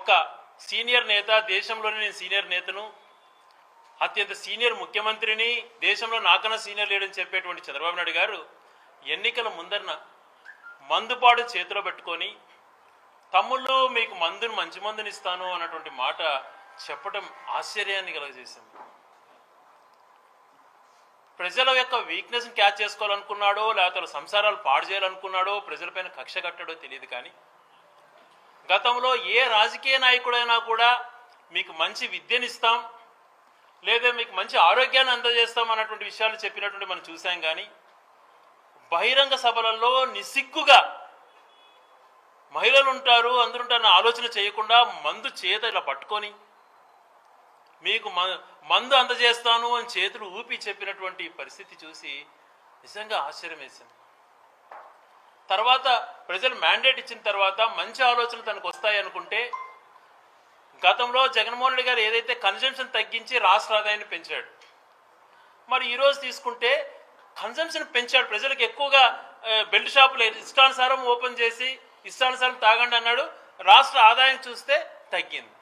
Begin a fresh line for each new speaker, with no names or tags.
ఒక్క సీనియర్ నేత, దేశంలోనే నేను సీనియర్ నేతను, అత్యంత సీనియర్ ముఖ్యమంత్రిని, దేశంలో నాకన్నా సీనియర్ లీడర్ని చెప్పేటువంటి చంద్రబాబు నాయుడు గారు ఎన్నికల ముందరన మందుపాటు చేతిలో పెట్టుకొని తమ్ముళ్ళు మీకు మంచి మందుని ఇస్తాను అన్నటువంటి మాట చెప్పడం ఆశ్చర్యాన్ని కలుగజేసింది. ప్రజల యొక్క వీక్నెస్ని క్యాచ్ చేసుకోవాలనుకున్నాడో, లేకపోతే సంసారాలు పాడు చేయాలనుకున్నాడో, ప్రజలపైన కక్ష కట్టాడో తెలియదు. కానీ గతంలో ఏ రాజకీయ నాయకుడైనా కూడా మీకు మంచి విద్యనిస్తాం, లేదా మీకు మంచి ఆరోగ్యాన్ని అందజేస్తాం అన్నటువంటి విషయాలు చెప్పినటువంటి మనం చూసాం. కానీ బహిరంగ సభలలో నిస్సిగ్గుగా మహిళలు ఉంటారు, అందరూ ఉంటారన్న ఆలోచన చేయకుండా మందు చేత ఇలా పట్టుకొని మీకు మందు అందజేస్తాను అని చేతులు ఊపి చెప్పినటువంటి పరిస్థితి చూసి నిజంగా ఆశ్చర్యం వేసింది. తర్వాత ప్రజలు మ్యాండేట్ ఇచ్చిన తర్వాత మంచి ఆలోచనలు తనకు వస్తాయి అనుకుంటే, గతంలో జగన్మోహన్ రెడ్డి గారు ఏదైతే కన్జంప్షన్ తగ్గించి రాష్ట్ర ఆదాయాన్ని పెంచాడు, మరి ఈరోజు తీసుకుంటే కన్జంప్షన్ పెంచాడు. ప్రజలకు ఎక్కువగా బెల్ట్ షాపులు ఇష్టానుసారం ఓపెన్ చేసి ఇష్టానుసారం తాగండి అన్నాడు. రాష్ట్ర ఆదాయం చూస్తే తగ్గింది.